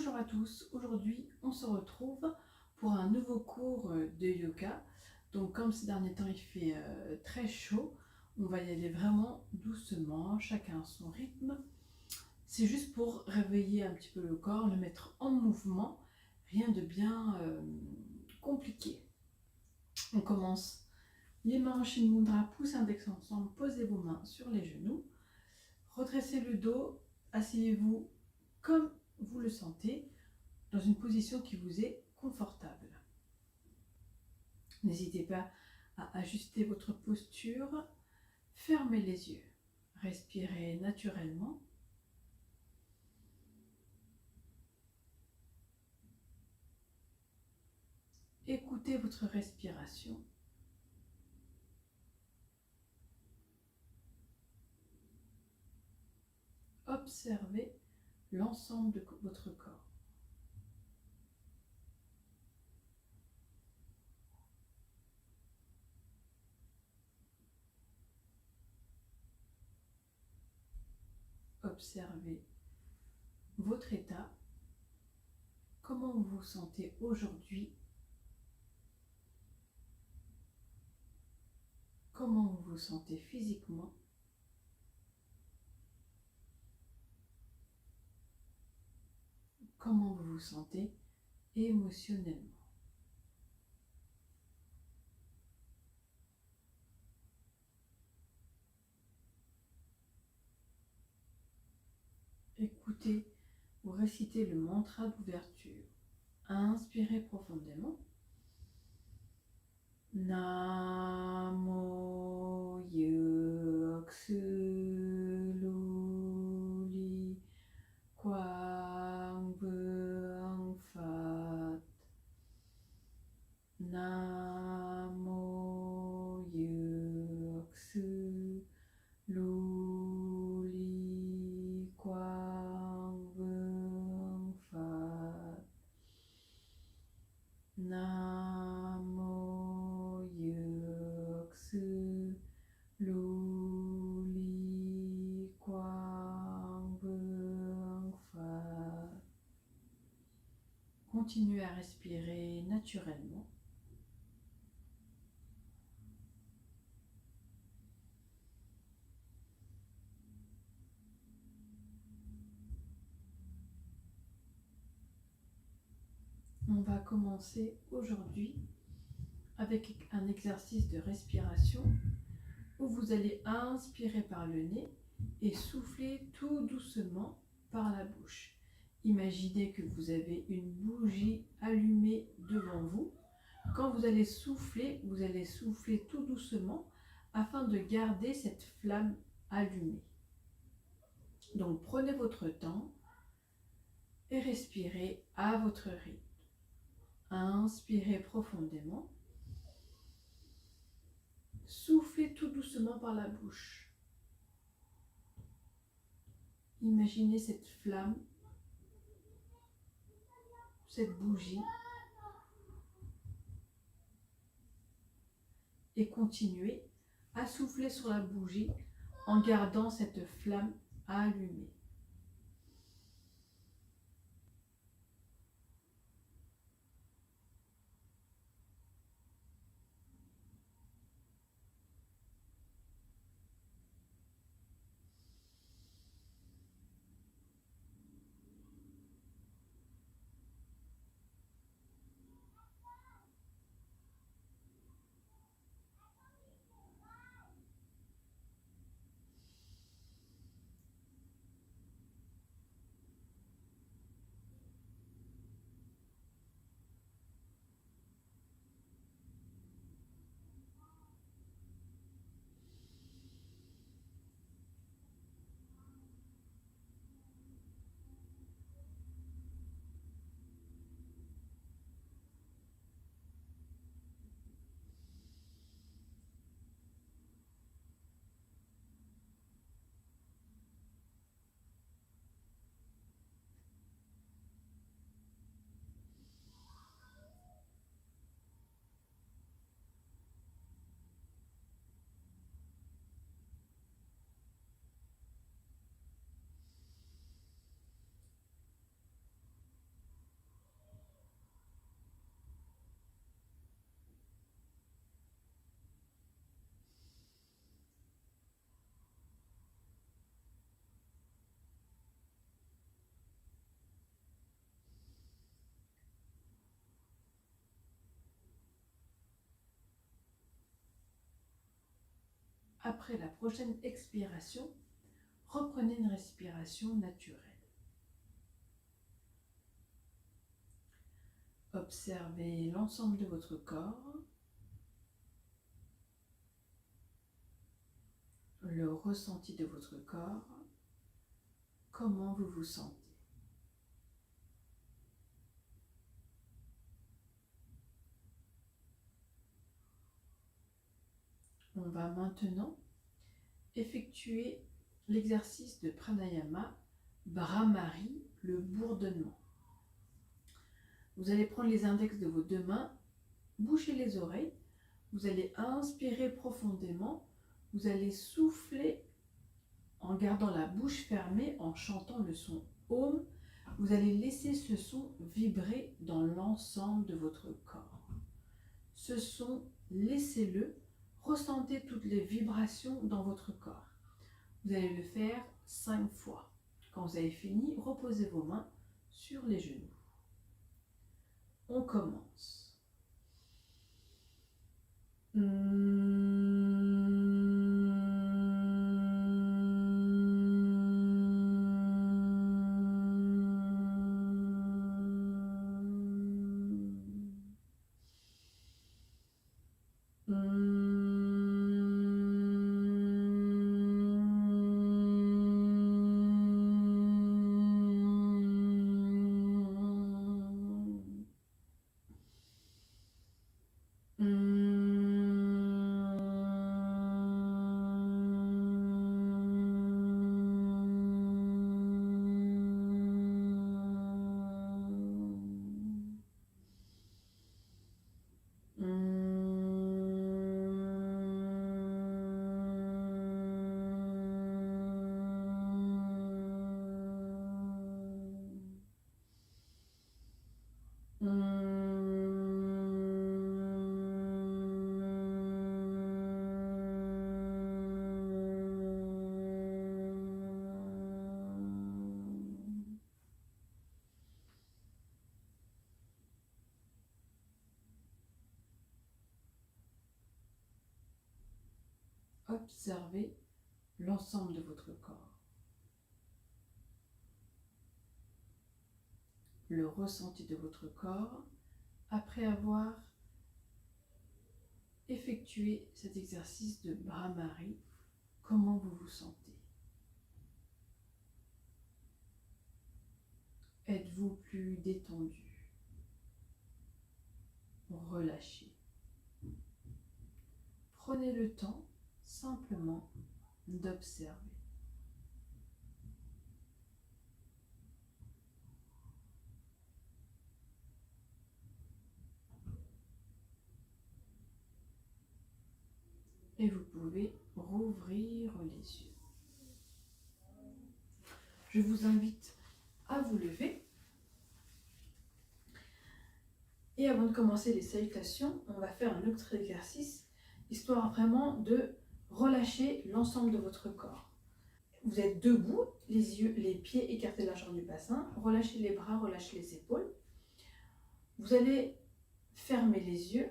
Bonjour à tous, aujourd'hui on se retrouve pour un nouveau cours de yoga. Donc comme ces derniers temps il fait très chaud, on va y aller vraiment doucement, chacun à son rythme. C'est juste pour réveiller un petit peu le corps, le mettre en mouvement, rien de bien compliqué. On commence les mains en Shin Mudra, pouces index ensemble, posez vos mains sur les genoux, redressez le dos, asseyez-vous comme vous le sentez, dans une position qui vous est confortable. N'hésitez pas à ajuster votre posture, fermez les yeux, respirez naturellement. Écoutez votre respiration. Observez l'ensemble de votre corps. Observez votre état, comment vous vous sentez aujourd'hui, comment vous vous sentez physiquement, comment vous vous sentez émotionnellement. Écoutez ou récitez le mantra d'ouverture. Inspirez profondément. Namo Yuksululi Quang Vuong Phat. Namo Yuksululi Quang Vuong Phat. Namo Yuksululi Quang Vuong Phat. Continuez à respirer naturellement. On va commencer aujourd'hui avec un exercice de respiration où vous allez inspirer par le nez et souffler tout doucement par la bouche. Imaginez que vous avez une bougie allumée devant vous. Quand vous allez souffler tout doucement afin de garder cette flamme allumée. Donc prenez votre temps et respirez à votre rythme. Inspirez profondément. Soufflez tout doucement par la bouche. Imaginez cette flamme, cette bougie, et continuez à souffler sur la bougie en gardant cette flamme allumée. Après la prochaine expiration, reprenez une respiration naturelle. Observez l'ensemble de votre corps, le ressenti de votre corps, comment vous vous sentez. On va maintenant effectuer l'exercice de pranayama Bhramari, le bourdonnement. Vous allez prendre les index de vos deux mains, boucher les oreilles, vous allez inspirer profondément, vous allez souffler en gardant la bouche fermée, en chantant le son Om. Vous allez laisser ce son vibrer dans l'ensemble de votre corps. Ce son, laissez-le, ressentez toutes les vibrations dans votre corps. Vous allez le faire 5 fois. Quand vous avez fini, reposez vos mains sur les genoux. On commence. Observez l'ensemble de votre corps, le ressenti de votre corps après avoir effectué cet exercice de Bhramari. Comment vous vous sentez? Êtes-vous plus détendu, relâché? Prenez le temps simplement d'observer. Et vous pouvez rouvrir les yeux. Je vous invite à vous lever. Et avant de commencer les salutations, on va faire un autre exercice, histoire vraiment de relâcher l'ensemble de votre corps. Vous êtes debout, les pieds écartés de la largeur du bassin, relâchez les bras, relâchez les épaules. Vous allez fermer les yeux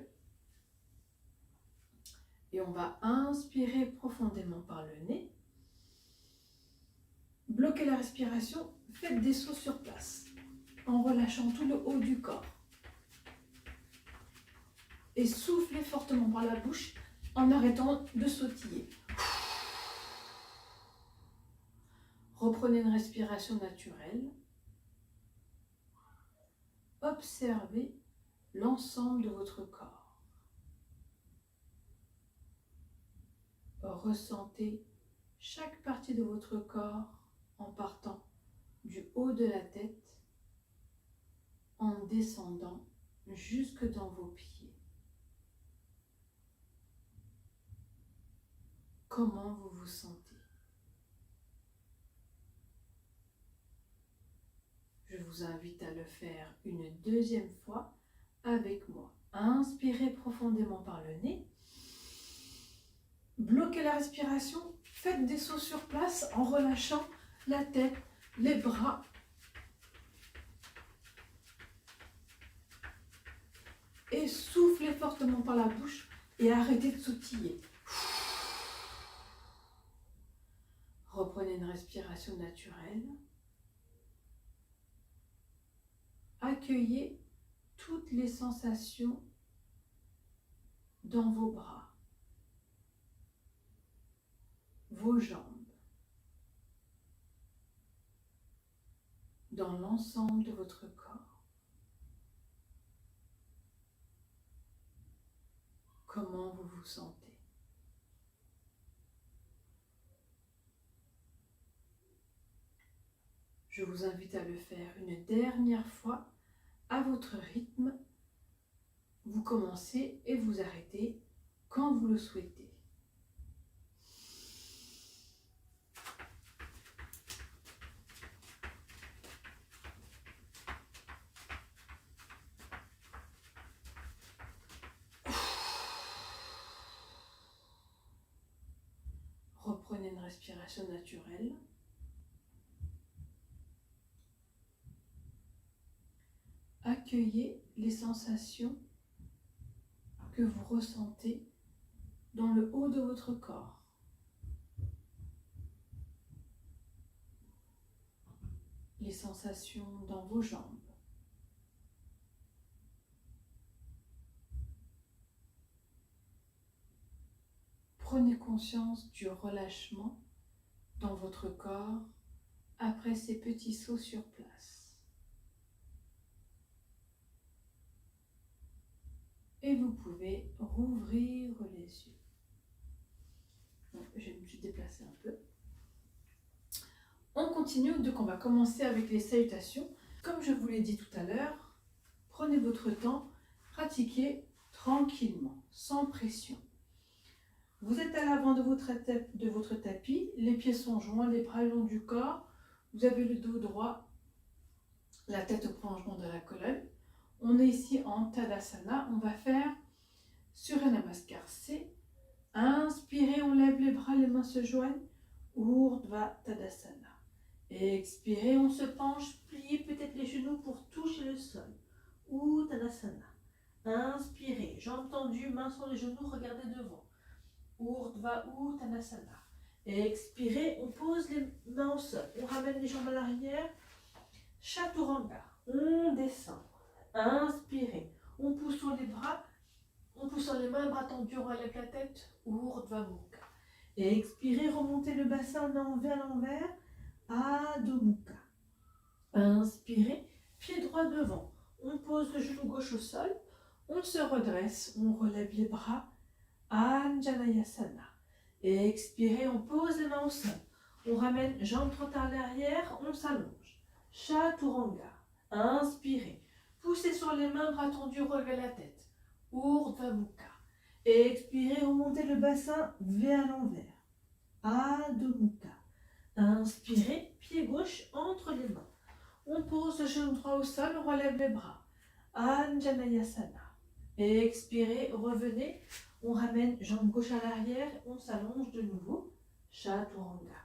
et on va inspirer profondément par le nez. Bloquez la respiration, faites des sauts sur place en relâchant tout le haut du corps. Et soufflez fortement par la bouche en arrêtant de sautiller. Reprenez une respiration naturelle. Observez l'ensemble de votre corps. Ressentez chaque partie de votre corps en partant du haut de la tête, en descendant jusque dans vos pieds. Comment vous vous sentez? Je vous invite à le faire une deuxième fois avec moi. Inspirez profondément par le nez. Bloquez la respiration. Faites des sauts sur place en relâchant la tête, les bras. Et soufflez fortement par la bouche et arrêtez de sautiller. respiration naturelle. Accueillez toutes les sensations dans vos bras, vos jambes, dans l'ensemble de votre corps. Comment vous vous sentez? Je vous invite à le faire une dernière fois à votre rythme. Vous commencez et vous arrêtez quand vous le souhaitez. Reprenez une respiration naturelle. Accueillez les sensations que vous ressentez dans le haut de votre corps. Les sensations dans vos jambes. Prenez conscience du relâchement dans votre corps après ces petits sauts sur place. Et vous pouvez rouvrir les yeux. Bon, je me suis déplacée un peu. On continue, donc on va commencer avec les salutations. Comme je vous l'ai dit tout à l'heure, prenez votre temps, pratiquez tranquillement, sans pression. Vous êtes à l'avant de votre tapis, les pieds sont joints, les bras le long du corps, vous avez le dos droit, la tête au prolongement de la colonne. On est ici en Tadasana, on va faire Surya Namaskar. C'est inspirez, on lève les bras, les mains se joignent, Urdhva Tadasana. Expirez, on se penche, pliez peut-être les genoux pour toucher le sol, Uttanasana. Inspirez, jambes tendues, mains sur les genoux, regardez devant, Urdhva Uttanasana. Expirez, on pose les mains au sol, on ramène les jambes à l'arrière, Chaturanga, on descend. Inspirez, on pousse sur les bras, on pousse sur les mains, bras tendus, on relève la tête, Urdhva Mukha. Et expirez, remontez le bassin vers l'envers, Adho Mukha. Inspirez, pied droit devant, on pose le genou gauche au sol, on se redresse, on relève les bras, Anjaneyasana. Et expirez, on pose les mains au sol, on ramène jambes droite à l'arrière, on s'allonge, Chaturanga. Inspirez. Poussez sur les mains, bras tendus, relevez la tête. Urdhva Mukha. Et expirez, remontez le bassin vers l'envers. Adho Mukha. Inspirez, pied gauche entre les mains. On pose le genou droit au sol, on relève les bras. Anjaneyasana. Et expirez, revenez. On ramène jambe gauche à l'arrière, on s'allonge de nouveau. Chaturanga.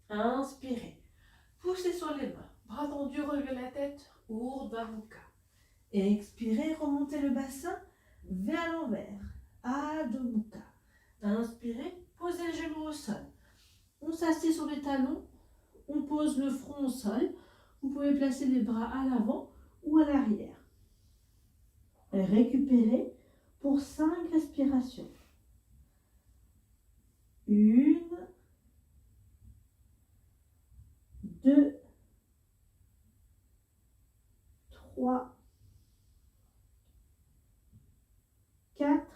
Inspirez. Poussez sur les mains. Bras tendus, relevez la tête. Urdhva Mukha. Et expirez, remontez le bassin vers l'envers. Adho Mukha. Inspirez, posez le genou au sol. On s'assied sur les talons, on pose le front au sol. Vous pouvez placer les bras à l'avant ou à l'arrière. Récupérez pour 5 respirations. 1, 2, 3, 4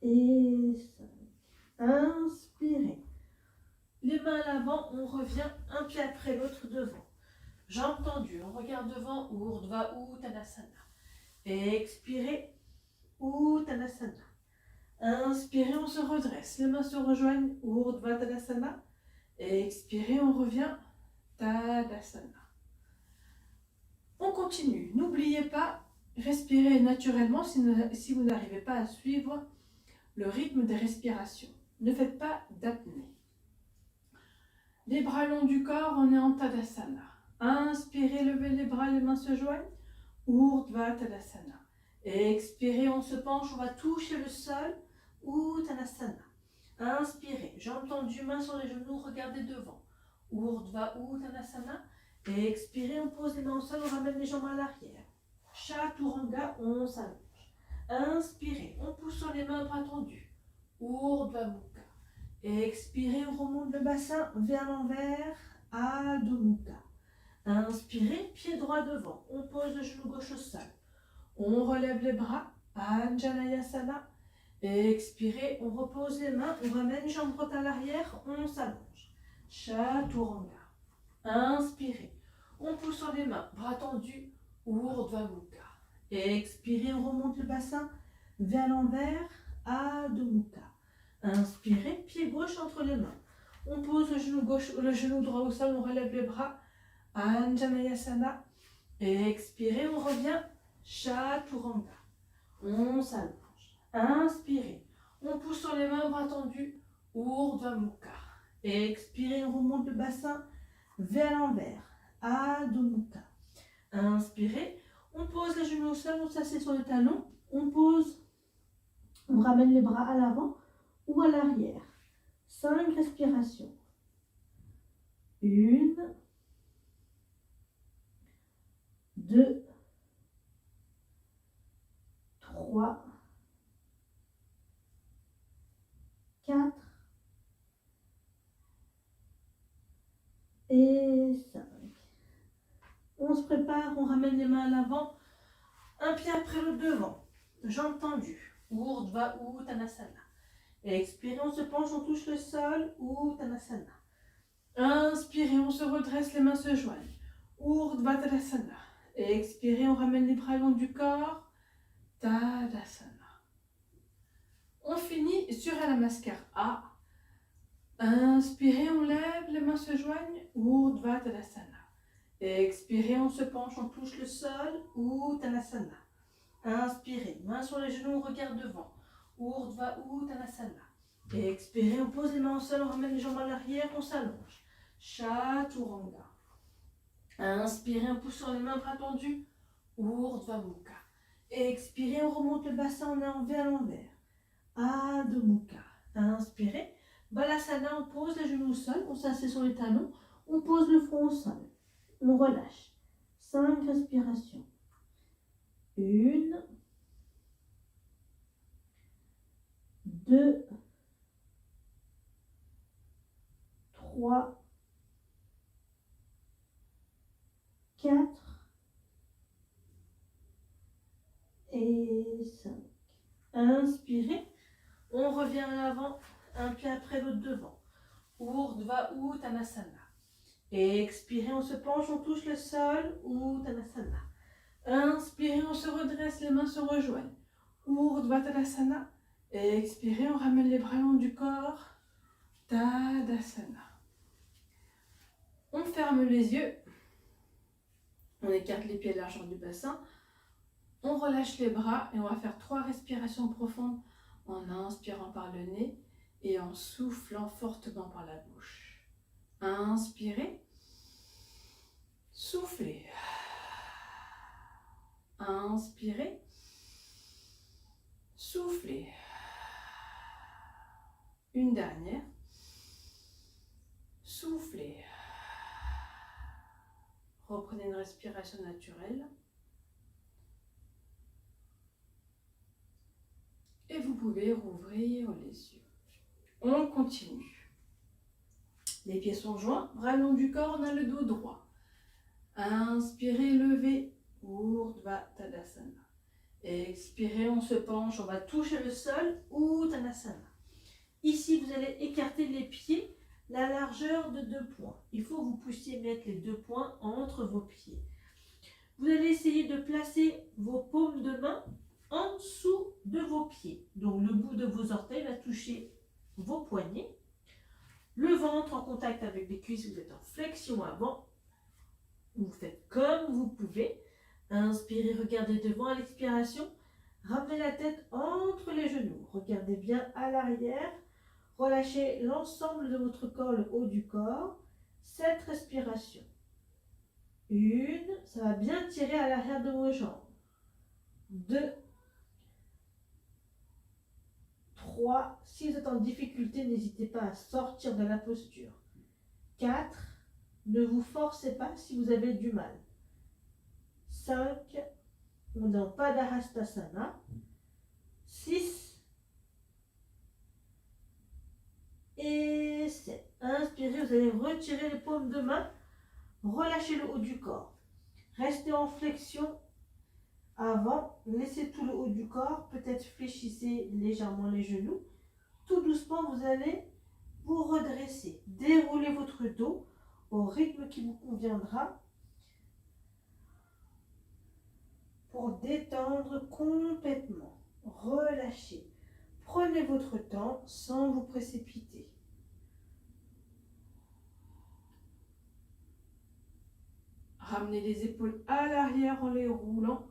et 5. Inspirez. Les mains à l'avant, on revient un pied après l'autre devant. Jambes tendues, on regarde devant, Urdhva Uttanasana. Et expirez, Uttanasana. Inspirez, on se redresse, les mains se rejoignent, Urdhva Tadasana. Et expirez, on revient, Tadasana. On continue. N'oubliez pas, respirez naturellement si vous n'arrivez pas à suivre le rythme des respirations. Ne faites pas d'apnée. Les bras longs du corps, on est en Tadasana. Inspirez, levez les bras, les mains se joignent, Urdhva Tadasana. Et expirez, on se penche, on va toucher le sol, Uttanasana. Inspirez, jambes tendues, mains sur les genoux, regardez devant. Urdhva Uttanasana. Et expirez, on pose les mains au sol, on ramène les jambes à l'arrière. Chaturanga, on s'allonge. Inspirez, on pousse sur les mains, bras tendus. Urdhva Mukha. Et expirez, on remonte le bassin vers l'envers. Adho Mukha. Inspirez, pied droit devant. On pose le genou gauche au sol. On relève les bras. Anjaneyasana. Et expirez, on repose les mains. On ramène jambe droite à l'arrière. On s'allonge. Chaturanga. Inspirez. On pousse sur les mains. Bras tendus. Urdhva Mukha. Et expirez, on remonte le bassin vers l'envers. Adho Mukha. Inspirez, pied gauche entre les mains. On pose le genou gauche, le genou droit au sol, on relève les bras. Anjaneyasana. Et expirez, on revient. Chaturanga. On s'allonge. Inspirez. On pousse sur les mains, bras tendus. Urdhva Mukha. Et expirez, on remonte le bassin vers l'envers. Adho Mukha. Inspirez. On pose les genoux au sol, on s'assied sur le talon. On pose. On ramène les bras à l'avant ou à l'arrière. 5 respirations. 1, 2, 3, 4 et 5. On se prépare, on ramène les mains à l'avant, un pied après l'autre devant, jambes tendues. Urdhva Uttanasana. Et expirez, on se penche, on touche le sol. Uttanasana. Inspirez, on se redresse, les mains se joignent. Urdhva Tadasana. Et expirez, on ramène les bras le long du corps. Tadasana. On finit sur la Namaskar A. Inspirez, on lève, les mains se joignent. Urdhva Tadasana. Et expirez, on se penche, on touche le sol. Uttanasana. Inspirez, mains sur les genoux, on regarde devant. Urdhva Uttanasana. Et expirez, on pose les mains au sol, on ramène les jambes à l'arrière, on s'allonge. Chaturanga. Inspirez, on pousse sur les mains, bras tendus. Urdhva Mukha. Et expirez, on remonte le bassin, on est vers l'envers. Adho Mukha. Inspirez. Balasana, on pose les genoux au sol, on s'assied sur les talons, on pose le front au sol. On relâche. 5 respirations. 1, 2, 3, 4 et 5. Inspirez. On revient à l'avant, un pied après l'autre devant. Urdhva Uttanasana. Et expirez, on se penche, on touche le sol. Uttanasana. Inspirez, on se redresse, les mains se rejoignent. Urdhva Tadasana. Et expirez, on ramène les bras le long du corps. Tadasana. On ferme les yeux. On écarte les pieds à la largeur du bassin. On relâche les bras et on va faire 3 respirations profondes en inspirant par le nez et en soufflant fortement par la bouche. Inspirez. Soufflez. Inspirez. Soufflez. Une dernière. Soufflez. Reprenez une respiration naturelle. Et vous pouvez rouvrir les yeux. On continue. Les pieds sont joints, bras long du corps, on a le dos droit. Inspirez, levez. Urdhva Tadasana. Expirez, on se penche, on va toucher le sol. Uttanasana. Ici, vous allez écarter les pieds la largeur de 2 points. Il faut que vous puissiez mettre les 2 points entre vos pieds. Vous allez essayer de placer vos paumes de main en dessous de vos pieds. Donc le bout de vos orteils va toucher vos poignets. Le ventre en contact avec les cuisses, vous êtes en flexion avant. Vous faites comme vous pouvez. Inspirez, regardez devant à l'expiration. Ramenez la tête entre les genoux. Regardez bien à l'arrière. Relâchez l'ensemble de votre corps, le haut du corps. 7 respirations. 1, ça va bien tirer à l'arrière de vos jambes. 2, 3. Si vous êtes en difficulté, n'hésitez pas à sortir de la posture. 4. Ne vous forcez pas si vous avez du mal. 5. On est en Padahastasana. 6. Et 7. Inspirez, vous allez retirer les paumes de main. Relâchez le haut du corps. Restez en flexion avant. Laissez tout le haut du corps. Peut-être fléchissez légèrement les genoux. Tout doucement, vous allez vous redresser. Déroulez votre dos au rythme qui vous conviendra pour détendre complètement. Relâchez. Prenez votre temps sans vous précipiter. Ramenez les épaules à l'arrière en les roulant.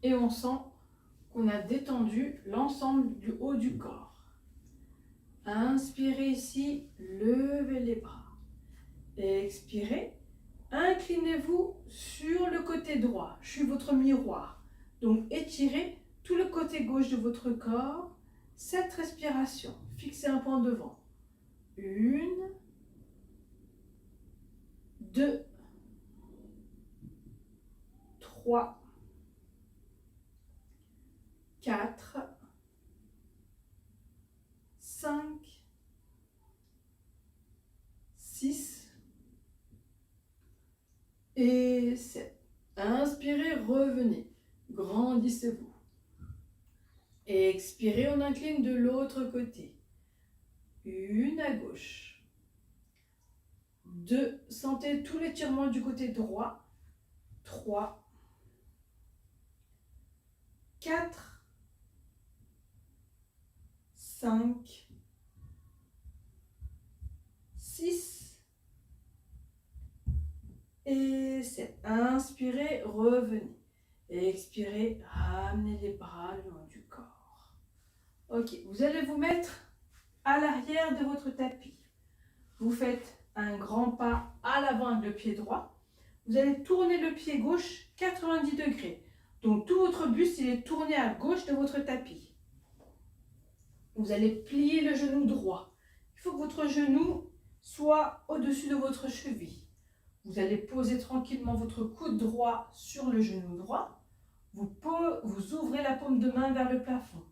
Et on sent qu'on a détendu l'ensemble du haut du corps. Inspirez ici, levez les bras. Expirez, inclinez-vous sur le côté droit. Je suis votre miroir. Donc étirez tout le côté gauche de votre corps. 7 respirations. Fixez un point devant. 1, 2, 3, 4, 5, 6 et 7. Inspirez, revenez. Grandissez-vous. Expirez, on incline de l'autre côté. 1 à gauche. 2, sentez tout l'étirement du côté droit. 3, 4, 5, 6 et 7. Inspirez, revenez. Expirez, ramenez les bras le long du corps. Ok, vous allez vous mettre à l'arrière de votre tapis. Vous faites un grand pas à l'avant avec le pied droit. Vous allez tourner le pied gauche 90 degrés. Donc tout votre buste, il est tourné à gauche de votre tapis. Vous allez plier le genou droit. Il faut que votre genou soit au-dessus de votre cheville. Vous allez poser tranquillement votre coude droit sur le genou droit. Vous ouvrez la paume de main vers le plafond.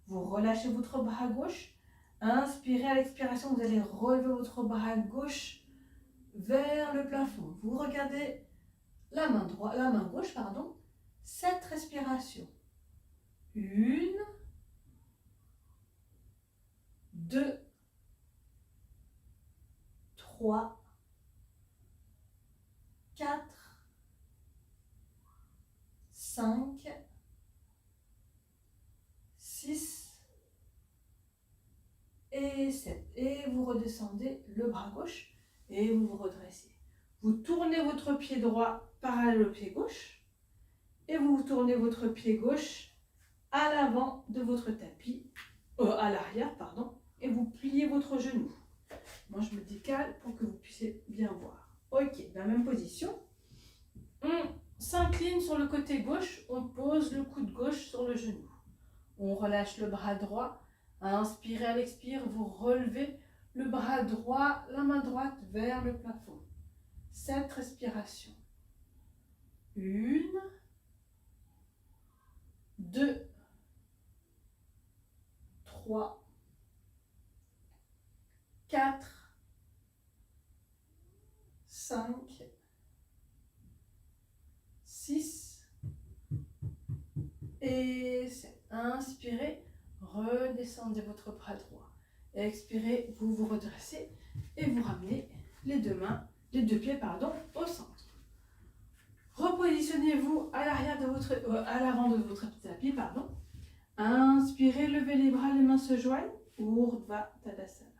Vous relâchez votre bras gauche. Inspirez, à l'expiration, vous allez relever votre bras gauche vers le plafond. Vous regardez la main gauche, 7 respirations. 1, 2, 3, 4, 5, 6 et 7. Et vous redescendez le bras gauche et vous vous redressez. Vous tournez votre pied droit parallèle au pied gauche et vous tournez votre pied gauche à l'avant de votre tapis, à l'arrière, et vous pliez votre genou. Moi, je me décale pour que vous puissiez bien voir. Ok, dans la même position, on s'incline sur le côté gauche, on pose le coude gauche sur le genou. On relâche le bras droit. Inspirez, à l'expire, vous relevez le bras droit, la main droite vers le plafond. 7 respirations. 1, 2, 3, 4, 5, 6 et 7. Inspirez, redescendez votre bras droit. Expirez, vous vous redressez et vous ramenez les deux pieds au centre. Repositionnez-vous à l'avant de votre tapis, Inspirez, levez les bras, les mains se joignent. Urdhva Tadasana.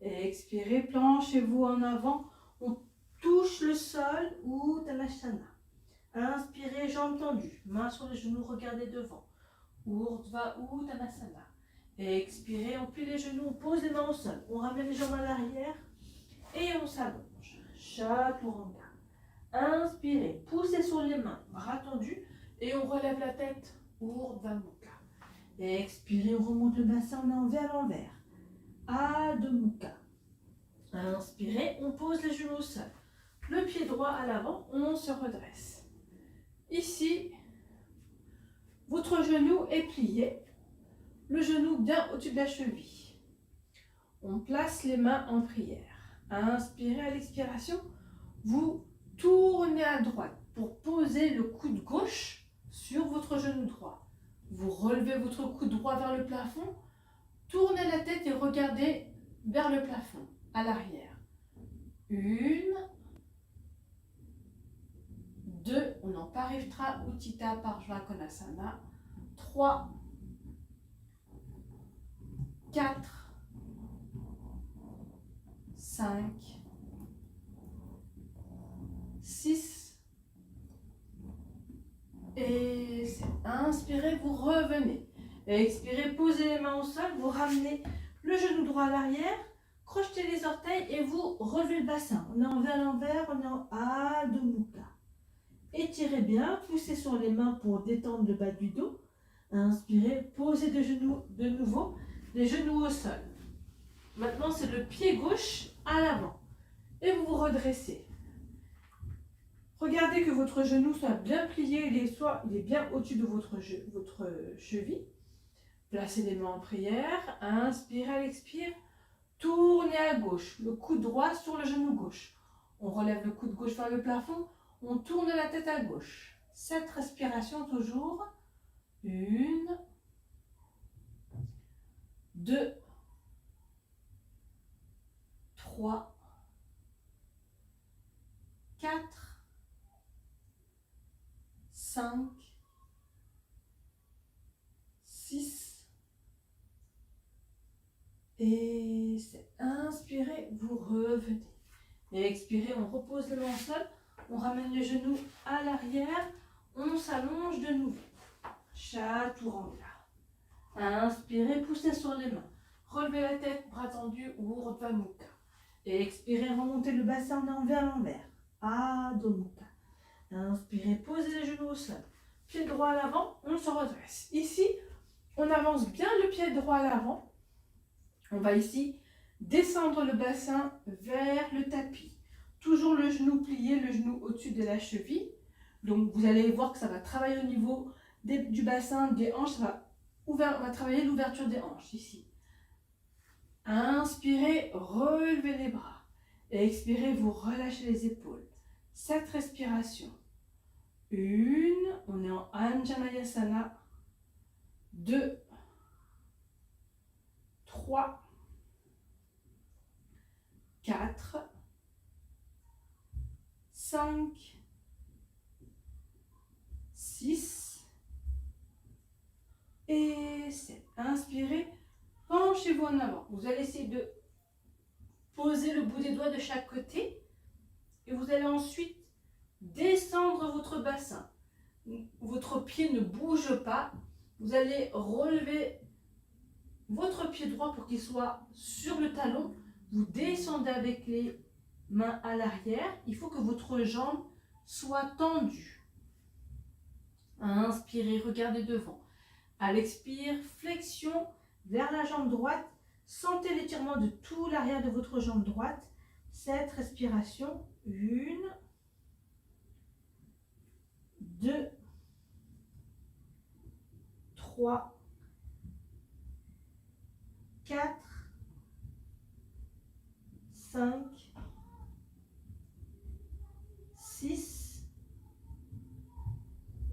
Expirez, planchez-vous en avant. On touche le sol, Uttanasana. Inspirez, jambes tendues, mains sur les genoux, regardez devant. Urdhva Uttanasana. Expirez, on plie les genoux, on pose les mains au sol. On ramène les jambes à l'arrière et on s'allonge. Chaturanga. Inspirez, poussez sur les mains, bras tendus et on relève la tête. Urdhva Mukha. Et expirez, on remonte le bassin, on est en V à l'envers. Adho Mukha. Inspirez, on pose les genoux au sol. Le pied droit à l'avant, on se redresse. Ici, votre genou est plié, le genou bien au-dessus de la cheville. On place les mains en prière. Inspirez à l'expiration, vous tournez à droite pour poser le coude gauche sur votre genou droit. Vous relevez votre coude droit vers le plafond, tournez la tête et regardez vers le plafond, à l'arrière. 1, 2, on en Parivritta Utthita Parshva Konasana. 3, 4, 5, 6, et inspirez, vous revenez. Et expirez, posez les mains au sol, vous ramenez le genou droit à l'arrière, crochetez les orteils et vous relevez le bassin. On est en V à l'envers, on est en Adho Mukha. Étirez bien, poussez sur les mains pour détendre le bas du dos. Inspirez, posez de nouveau les genoux au sol. Maintenant, c'est le pied gauche à l'avant. Et vous vous redressez. Regardez que votre genou soit bien plié, il est bien au-dessus de votre cheville. Placez les mains en prière. Inspirez, à l'expire. Tournez à gauche, le coude droit sur le genou gauche. On relève le coude gauche vers le plafond. On tourne la tête à gauche. 7 respirations toujours. 1, 2, 3, 4, 5, 6, et 7. Inspirez, vous revenez. Et expirez, on repose le mains au sol, on ramène les genoux à l'arrière, on s'allonge de nouveau. Chaturanga. Inspirez, poussez sur les mains. Relevez la tête, bras tendus, Urdhva Mukha. Et expirez, remontez le bassin en V à l'envers. Adho Mukha. Inspirez, posez les genoux au sol. Pied droit à l'avant, on se redresse. Ici, on avance bien le pied droit à l'avant. On va ici descendre le bassin vers le tapis. Toujours le genou plié, le genou au-dessus de la cheville. Donc vous allez voir que ça va travailler au niveau du bassin, des hanches. On va travailler l'ouverture des hanches ici. Inspirez, relevez les bras. Et expirez, vous relâchez les épaules. 7 respirations. 1, on est en Anjaneyasana. 2, 3, 4, 5, 6 et 7. Inspirez, penchez-vous en avant. Vous allez essayer de poser le bout des doigts de chaque côté et vous allez ensuite descendre votre bassin. Votre pied ne bouge pas. Vous allez relever votre pied droit pour qu'il soit sur le talon. Vous descendez avec les mains à l'arrière. Il faut que votre jambe soit tendue. Inspirez, regardez devant. À l'expire, flexion vers la jambe droite. Sentez l'étirement de tout l'arrière de votre jambe droite. 7 respirations. 1, 2, 3, 4, 5, 6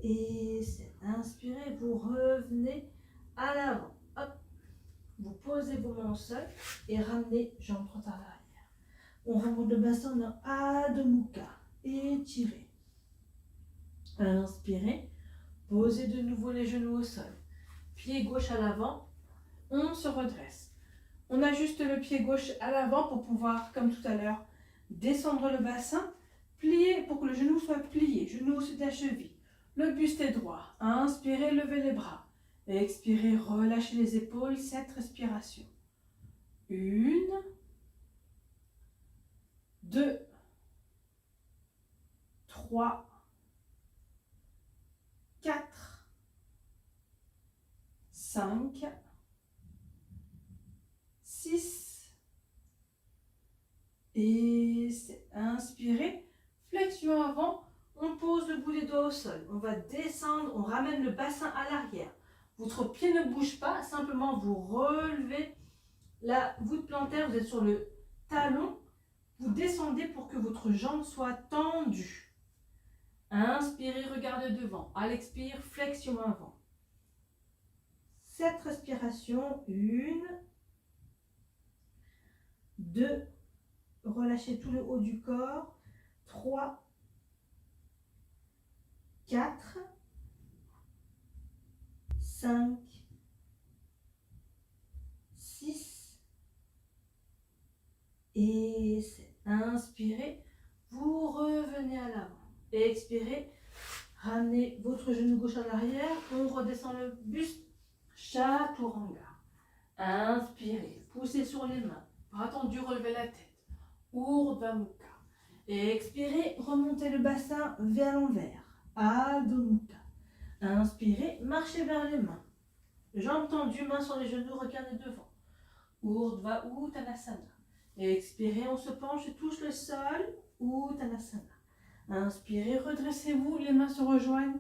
et 7. Inspirez, vous revenez à l'avant. Hop. Vous posez vos mains au sol et ramenez jambe droite à l'arrière. On remonte le bassin dans Adho Mukha. Étirez. Inspirez. Posez de nouveau les genoux au sol. Pied gauche à l'avant. On se redresse. On ajuste le pied gauche à l'avant pour pouvoir, comme tout à l'heure, descendre le bassin. Plier pour que le genou soit plié. Genou au-dessus de la cheville. Le buste est droit. Inspirez, levez les bras. Et expirez, relâchez les épaules. 7 respirations. 1, 2, 3, 4, 5, 6 et 7. Inspirez, flexion avant, on pose le bout des doigts au sol. On va descendre, on ramène le bassin à l'arrière. Votre pied ne bouge pas, simplement vous relevez la voûte plantaire, vous êtes sur le talon. Vous descendez pour que votre jambe soit tendue. Inspirez, regardez devant. À l'expire, flexion avant. 7 respirations. 1, 2, relâchez tout le haut du corps. 3, 4, 5, 6 et 7. Inspirez, vous revenez à l'avant. Expirez, ramenez votre genou gauche à l'arrière. On redescend le buste, chaturanga. Inspirez, poussez sur les mains. Bras tendus, relevez la tête. Urdhva Mukha. Expirez, remontez le bassin vers l'envers. Adho Mukha. Inspirez, marchez vers les mains. Jambes tendues, mains sur les genoux, regardez devant. Urdhva Uttanasana. Expirez, on se penche et touche le sol. Uttanasana. Inspirez, redressez-vous, les mains se rejoignent.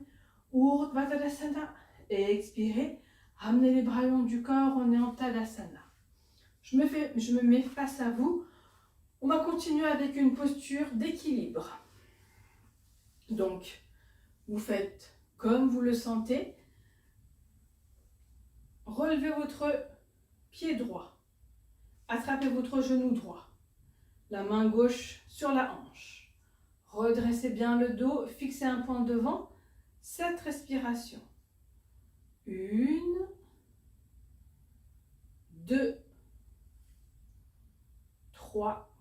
Urdhva Tadasana. Expirez, ramenez les bras long du corps, on est en Tadasana. Je me mets face à vous. On va continuer avec une posture d'équilibre. Donc, vous faites comme vous le sentez. Relevez votre pied droit. Attrapez votre genou droit. La main gauche sur la hanche. Redressez bien le dos, fixez un point devant. 7 respirations. 1, 2, 3,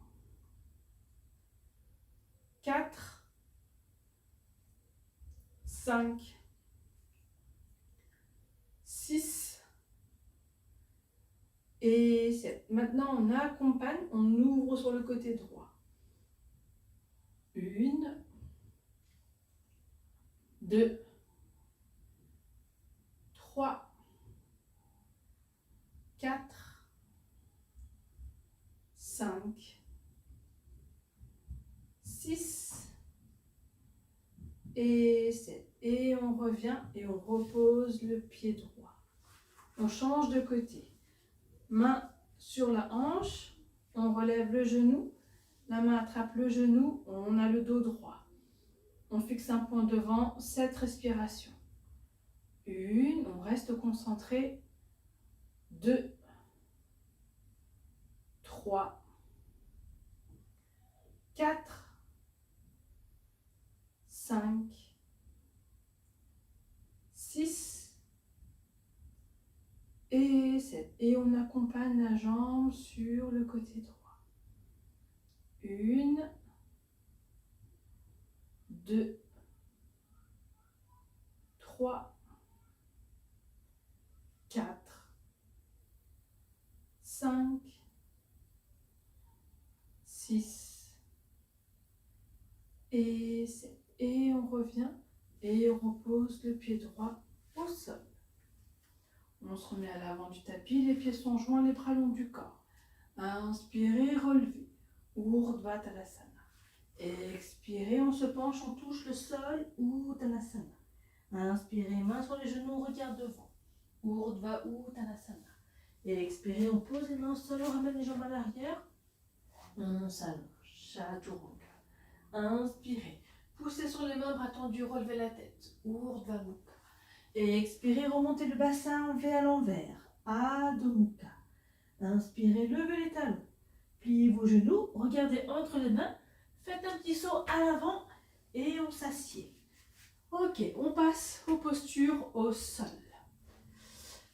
4, 5, 6 et 7. Maintenant, on accompagne, on ouvre sur le côté droit. 1, 2, 3, 4, 5, 6 et 7. Et on revient et on repose le pied droit. On change de côté. Main sur la hanche, on relève le genou. La main attrape le genou, on a le dos droit. On fixe un point devant, 7 respirations. 1, on reste concentré. 2, 3, 4, 5, 6 et 7. Et on accompagne la jambe sur le côté droit. 1, 2, 3, 4, 5, 6 et 7. Et on revient et on repose le pied droit au sol. On se remet à l'avant du tapis, les pieds sont joints, les bras longs du corps. Inspirez, relevez. Urdhva Tadasana. Expirez, on se penche, on touche le sol. Uttanasana. Inspirez, main sur les genoux, regard devant. Urdhva Uttanasana. Et expirez, on pose les mains au sol, on ramène les jambes à l'arrière. On s'allonge. Chaturanga. Inspirez. Poussez sur les mains, bras tendus, relevez la tête. Urdhva Mukha. Et expirez, remontez le bassin vers l'envers. Adho Mukha. Inspirez, levez les talons. Pliez vos genoux, regardez entre les mains. Faites un petit saut à l'avant et on s'assied. Ok, on passe aux postures au sol.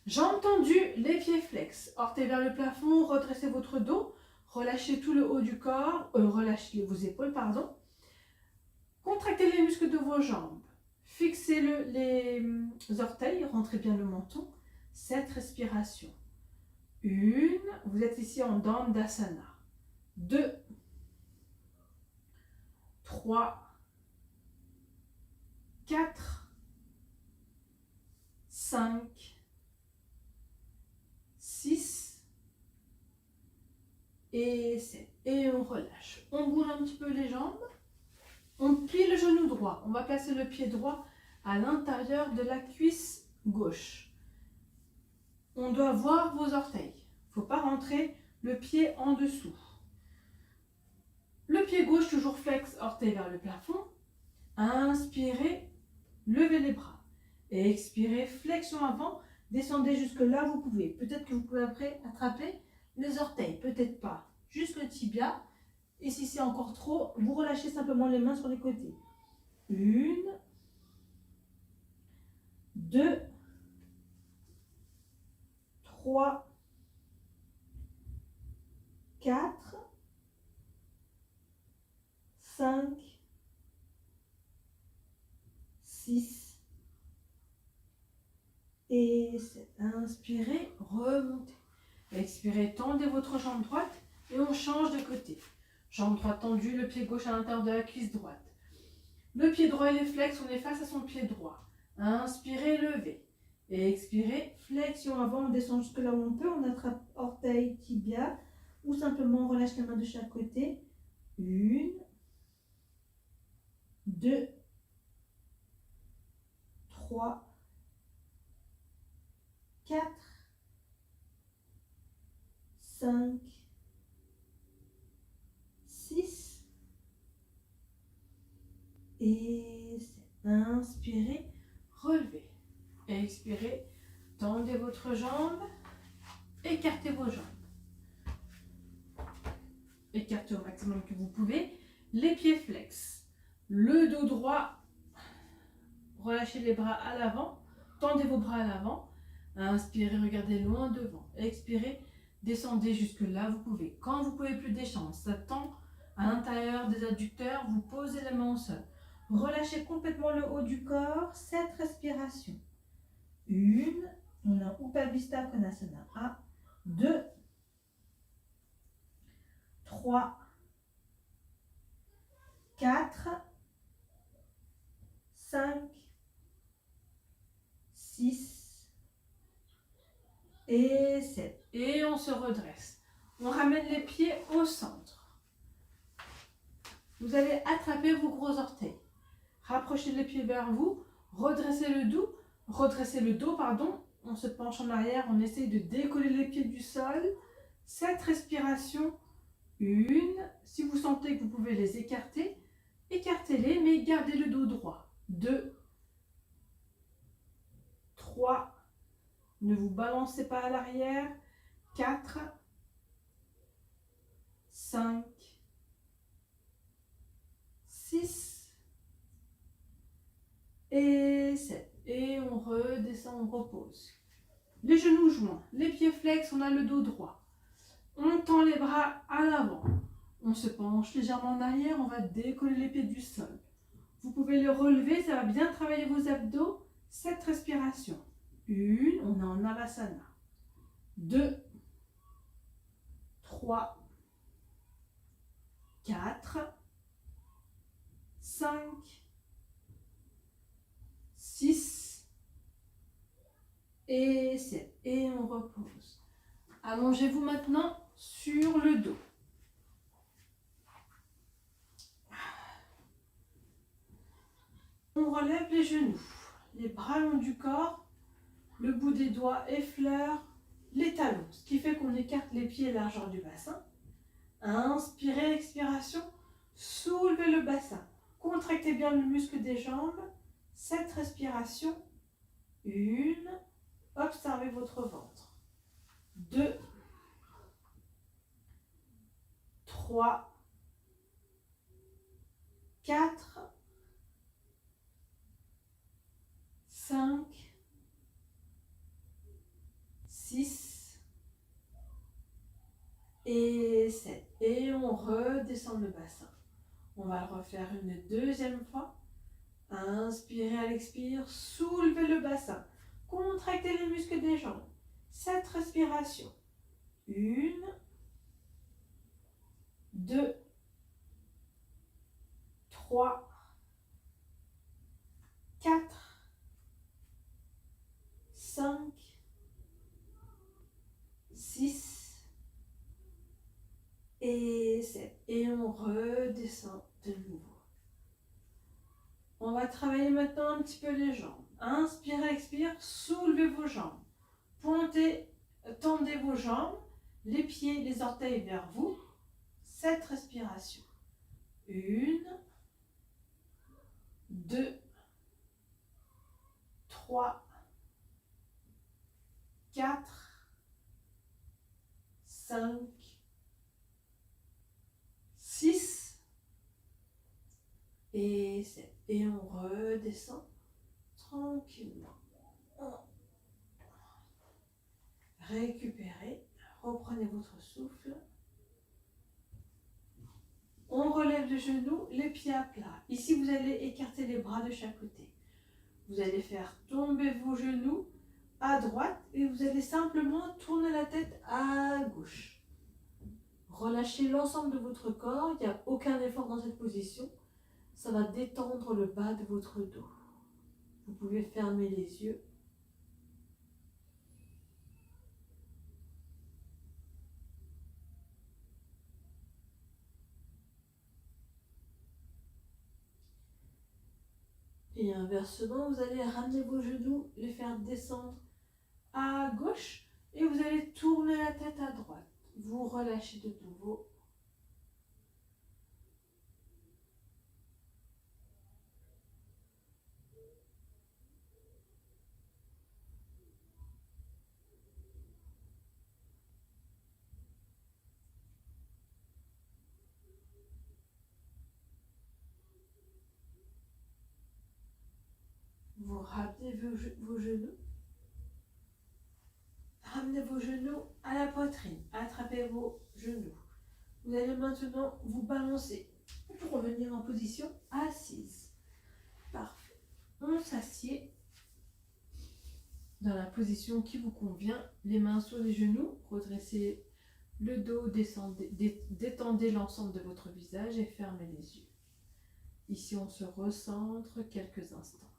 Jambes tendues, les pieds flex. Orteils vers le plafond, redressez votre dos. Relâchez tout le haut du corps. Relâchez vos épaules, pardon. Contractez les muscles de vos jambes. Fixez les orteils, rentrez bien le menton. 7 respirations. 1, vous êtes ici en Dandasana. 2, 3, 4, 5, et 7. Et on relâche. On bouge un petit peu les jambes. On plie le genou droit. On va placer le pied droit à l'intérieur de la cuisse gauche. On doit voir vos orteils. Il ne faut pas rentrer le pied en dessous. Le pied gauche toujours flex, orteil vers le plafond. Inspirez, levez les bras. Et expirez, flexion avant. Descendez jusque là, vous pouvez. Peut-être que vous pouvez après attraper les orteils, peut-être pas. Juste le tibia. Et si c'est encore trop, vous relâchez simplement les mains sur les côtés. 1, 2, 3, 4, 5, 6 et 7. Inspirez, remontez. Expirez, tendez votre jambe droite et on change de côté. Jambe droite tendue, le pied gauche à l'intérieur de la cuisse droite. Le pied droit il est flex, on est face à son pied droit. Inspirez, levez. Et expirez, flexion avant, on descend jusque là où on peut, on attrape orteil, tibia, ou simplement on relâche les mains de chaque côté. 1, 2, 3, 4, 5, 6 et 7. Inspirez, relevez. Expirez, tendez votre jambe, écartez vos jambes. Écartez au maximum que vous pouvez. Les pieds flex. Le dos droit, relâchez les bras à l'avant, tendez vos bras à l'avant. Inspirez, regardez loin devant. Expirez, descendez jusque là, vous pouvez. Quand vous ne pouvez plus d'échange, ça tend à l'intérieur des adducteurs, vous posez les mains au sol. Relâchez complètement le haut du corps, 7 respirations. 1, on a Upavista Konasana. 1, 2, 3, 4, 5, 6 et 7. Et on se redresse. On ramène les pieds au centre. Vous allez attraper vos gros orteils. Rapprochez les pieds vers vous. Redressez le dos. On se penche en arrière. On essaye de décoller les pieds du sol. 7 respirations. 1. Si vous sentez que vous pouvez les écarter, écartez-les, mais gardez le dos droit. 2, 3, ne vous balancez pas à l'arrière. 4, 5, 6 et 7. Et on redescend, on repose. Les genoux joints, les pieds flex, on a le dos droit. On tend les bras à l'avant. On se penche légèrement en arrière, on va décoller les pieds du sol. Vous pouvez les relever, ça va bien travailler vos abdos. 7 respirations. 1, on est en Avasana. 2, 3, 4, 5, 6 et 7. Et on repose. Allongez-vous maintenant sur le dos. On relève les genoux, les bras longs du corps, le bout des doigts effleure les talons, ce qui fait qu'on écarte les pieds largeur du bassin. Inspirez, expiration, soulevez le bassin. Contractez bien le muscle des jambes. 7 respirations. 1, observez votre ventre. 2, 3, 4, 5, 6 et 7. Et on redescend le bassin. On va le refaire une deuxième fois. Inspirez à l'expire, soulevez le bassin. Contractez les muscles des jambes. 7 respirations. 1, 2, 3, 4, 5, 6 redescend de nouveau. On va travailler maintenant un petit peu les jambes. Inspirez, expire, soulevez vos jambes. Pointez, tendez vos jambes, les pieds, les orteils vers vous. 7 respirations. 1, 2, 3, 4, 5, 6 et 7. Et on redescend tranquillement. Récupérez, reprenez votre souffle. On relève le genou, les pieds à plat. Ici, vous allez écarter les bras de chaque côté. Vous allez faire tomber vos genoux à droite et vous allez simplement tourner la tête à gauche. Relâchez l'ensemble de votre corps, il n'y a aucun effort dans cette position. Ça va détendre le bas de votre dos. Vous pouvez fermer les yeux. Et inversement, vous allez ramener vos genoux, les faire descendre à gauche et vous allez tourner la tête à droite. Vous relâchez de nouveau. Vous ramenez vos genoux. Ramenez vos genoux à la poitrine. Attrapez vos genoux. Vous allez maintenant vous balancer pour revenir en position assise. Parfait. On s'assied dans la position qui vous convient. Les mains sur les genoux. Redressez le dos, détendez l'ensemble de votre visage et fermez les yeux. Ici, on se recentre quelques instants.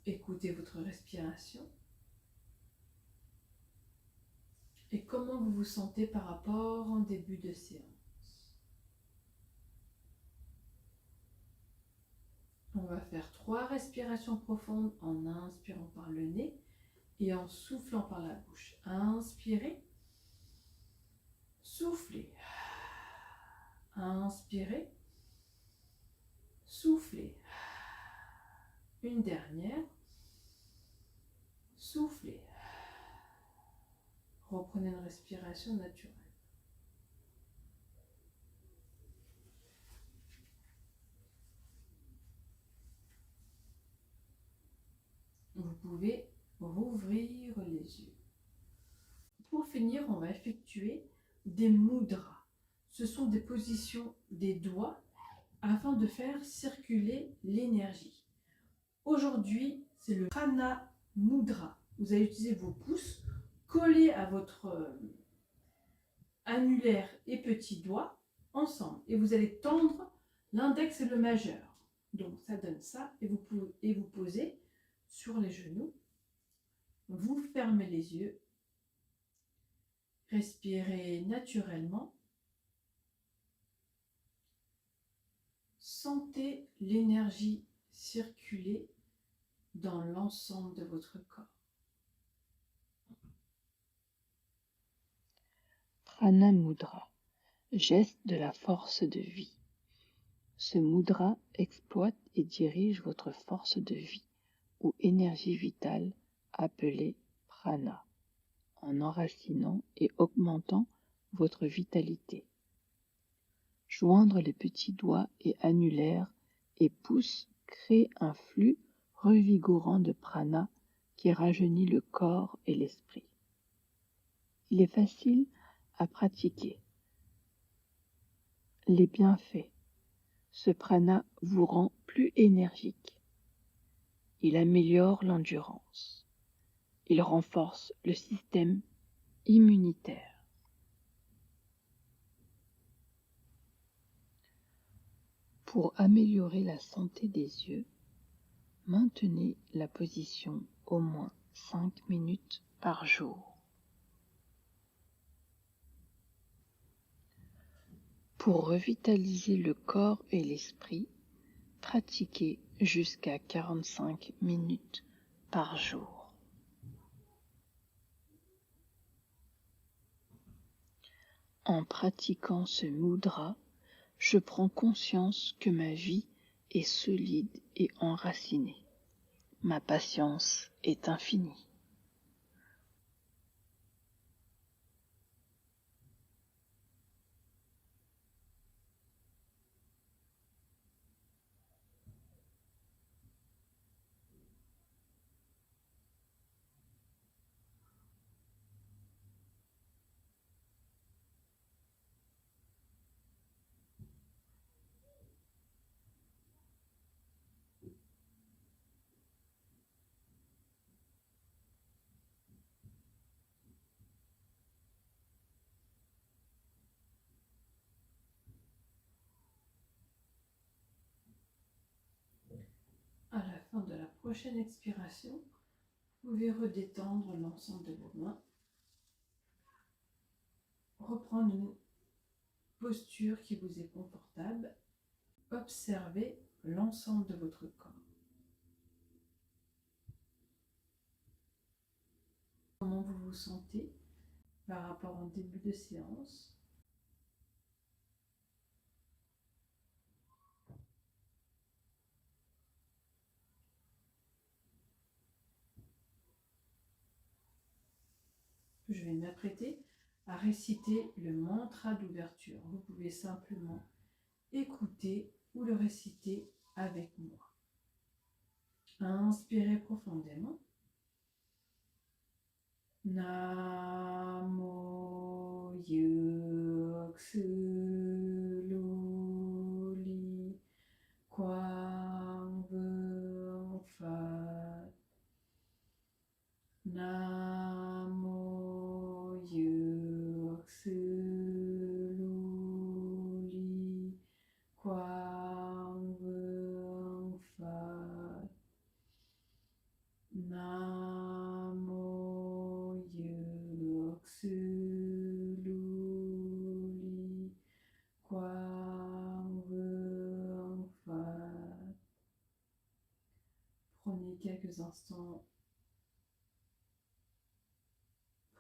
Écoutez votre respiration. Et comment vous vous sentez par rapport en début de séance. On va faire 3 respirations profondes en inspirant par le nez et en soufflant par la bouche. Inspirez. Soufflez. Inspirez. Soufflez. Une dernière. Soufflez. Reprenez une respiration naturelle. Vous pouvez rouvrir les yeux. Pour finir, on va effectuer des mudras. Ce sont des positions des doigts afin de faire circuler l'énergie. Aujourd'hui, c'est le Prana Mudra. Vous allez utiliser vos pouces collés à votre annulaire et petit doigt ensemble. Et vous allez tendre l'index et le majeur. Donc ça donne ça. Et vous posez sur les genoux. Vous fermez les yeux. Respirez naturellement. Sentez l'énergie circuler dans l'ensemble de votre corps. Prana Mudra, geste de la force de vie. Ce mudra exploite et dirige votre force de vie ou énergie vitale appelée prana, en enracinant et augmentant votre vitalité. Joindre les petits doigts et annulaires et pouces crée un flux revigorant de prana qui rajeunit le corps et l'esprit. Il est facile à pratiquer. Les bienfaits. Ce prana vous rend plus énergique. Il améliore l'endurance. Il renforce le système immunitaire. Pour améliorer la santé des yeux, maintenez la position au moins 5 minutes par jour. Pour revitaliser le corps et l'esprit, pratiquez jusqu'à 45 minutes par jour. En pratiquant ce mudra, je prends conscience que ma vie est solide et enracinée. Ma patience est infinie. À la fin de la prochaine expiration, vous pouvez redétendre l'ensemble de vos mains, reprendre une posture qui vous est confortable, observez l'ensemble de votre corps. Comment vous vous sentez par rapport au début de séance? Je vais m'apprêter à réciter le mantra d'ouverture. Vous pouvez simplement écouter ou le réciter avec moi. Inspirez profondément. Namo Yuksululi Quang Vương Phật. Namo Yuksululi Quang Vương Phật. Namo Yuksululi Quang Vương Phật.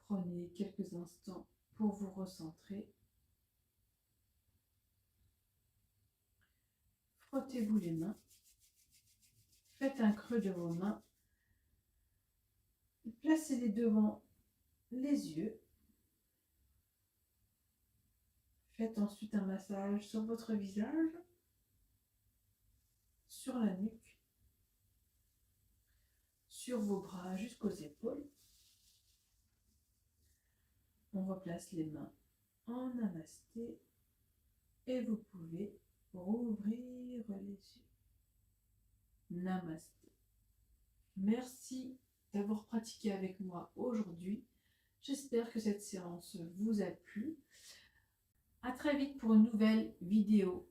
Prenez quelques instants pour vous recentrer. Frottez-vous les mains. Faites un creux de vos mains. Placez-les devant les yeux. Faites ensuite un massage sur votre visage, sur la nuque, sur vos bras jusqu'aux épaules. On replace les mains en namasté et vous pouvez rouvrir les yeux. Namasté. Merci d'avoir pratiqué avec moi aujourd'hui. J'espère que cette séance vous a plu. À très vite pour une nouvelle vidéo.